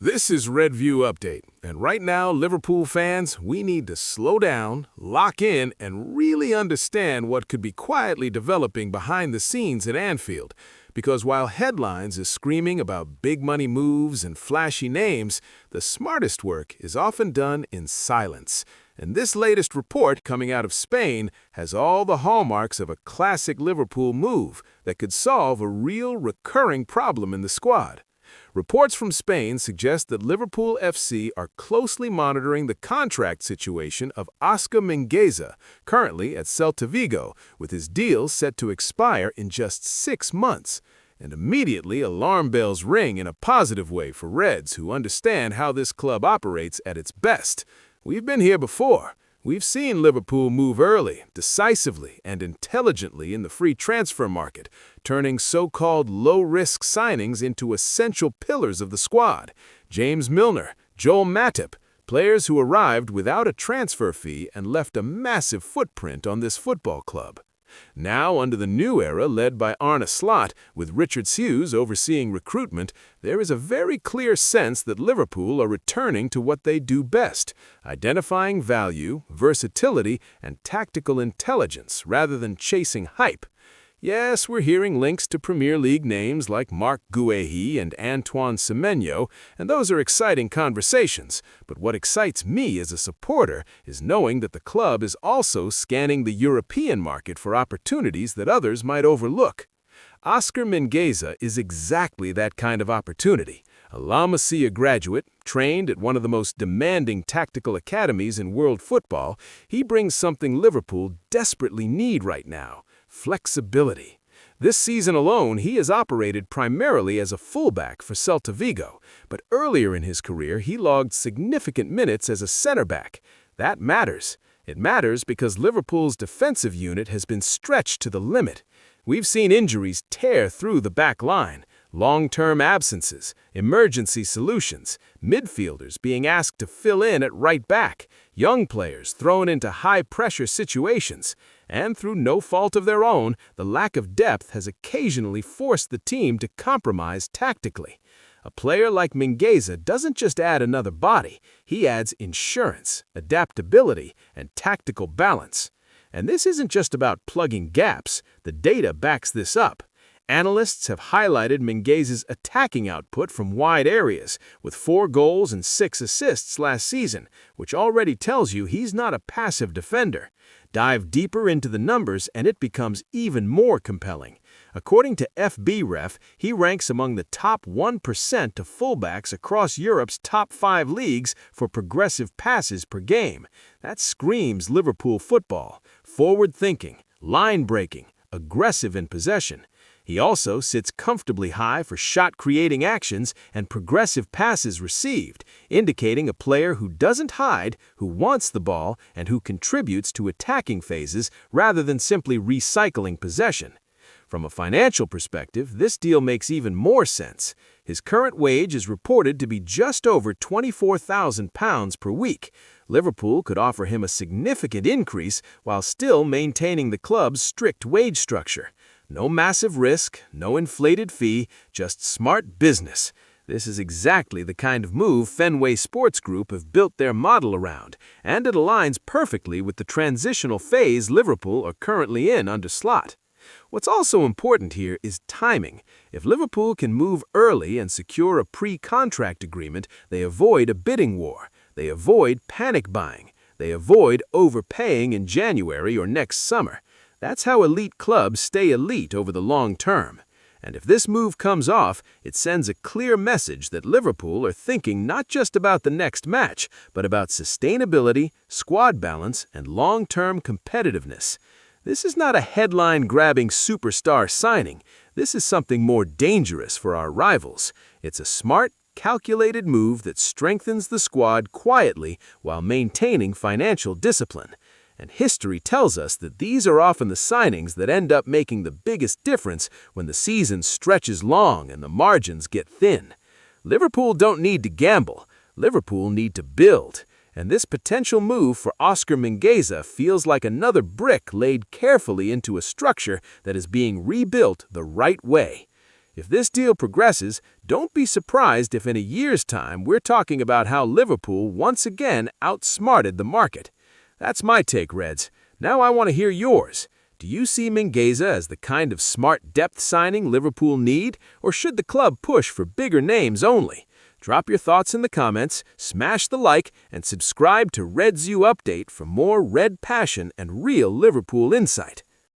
This is Red View Update, and right now, Liverpool fans, we need to slow down, lock in, and really understand what could be quietly developing behind the scenes at Anfield. Because while headlines is screaming about big money moves and flashy names, the smartest work is often done in silence. And this latest report coming out of Spain has all the hallmarks of a classic Liverpool move that could solve a real recurring problem in the squad. Reports from Spain suggest that Liverpool FC are closely monitoring the contract situation of Oscar Mingueza, currently at Celta Vigo, with his deal set to expire in just 6 months. And immediately alarm bells ring in a positive way for Reds who understand how this club operates at its best. We've been here before. We've seen Liverpool move early, decisively, and intelligently in the free transfer market, turning so-called low-risk signings into essential pillars of the squad. James Milner, Joel Matip, players who arrived without a transfer fee and left a massive footprint on this football club. Now, under the new era led by Arne Slot, with Richard Hughes overseeing recruitment, there is a very clear sense that Liverpool are returning to what they do best, identifying value, versatility, and tactical intelligence rather than chasing hype. Yes, we're hearing links to Premier League names like Marc Guéhi and Antoine Semenyo, and those are exciting conversations. But what excites me as a supporter is knowing that the club is also scanning the European market for opportunities that others might overlook. Oscar Mingueza is exactly that kind of opportunity. A La Masia graduate, trained at one of the most demanding tactical academies in world football, he brings something Liverpool desperately need right now: flexibility. This season alone, he has operated primarily as a fullback for Celta Vigo, but earlier in his career, he logged significant minutes as a center-back. That matters. It matters because Liverpool's defensive unit has been stretched to the limit. We've seen injuries tear through the back line, long-term absences, emergency solutions, midfielders being asked to fill in at right back, young players thrown into high-pressure situations, and through no fault of their own, the lack of depth has occasionally forced the team to compromise tactically. A player like Mingueza doesn't just add another body, he adds insurance, adaptability, and tactical balance. And this isn't just about plugging gaps, the data backs this up. Analysts have highlighted Mingueza's attacking output from wide areas, with 4 goals and 6 assists last season, which already tells you he's not a passive defender. Dive deeper into the numbers and it becomes even more compelling. According to FBref, he ranks among the top 1% of fullbacks across Europe's top 5 leagues for progressive passes per game. That screams Liverpool football: forward-thinking, line-breaking, aggressive in possession. He also sits comfortably high for shot-creating actions and progressive passes received, indicating a player who doesn't hide, who wants the ball, and who contributes to attacking phases rather than simply recycling possession. From a financial perspective, this deal makes even more sense. His current wage is reported to be just over £24,000 per week. Liverpool could offer him a significant increase while still maintaining the club's strict wage structure. No massive risk, no inflated fee, just smart business. This is exactly the kind of move Fenway Sports Group have built their model around, and it aligns perfectly with the transitional phase Liverpool are currently in under Slot. What's also important here is timing. If Liverpool can move early and secure a pre-contract agreement, they avoid a bidding war. They avoid panic buying. They avoid overpaying in January or next summer. That's how elite clubs stay elite over the long term. And if this move comes off, it sends a clear message that Liverpool are thinking not just about the next match, but about sustainability, squad balance, and long-term competitiveness. This is not a headline-grabbing superstar signing. This is something more dangerous for our rivals. It's a smart, calculated move that strengthens the squad quietly while maintaining financial discipline. And history tells us that these are often the signings that end up making the biggest difference when the season stretches long and the margins get thin. Liverpool don't need to gamble. Liverpool need to build. And this potential move for Oscar Mingueza feels like another brick laid carefully into a structure that is being rebuilt the right way. If this deal progresses, Don't be surprised if in a year's time we're talking about how Liverpool once again outsmarted the market. That's my take, Reds. Now I want to hear yours. Do you see Mingueza as the kind of smart depth signing Liverpool need, or should the club push for bigger names only? Drop your thoughts in the comments, smash the like, and subscribe to Reds U Update for more red passion and real Liverpool insight.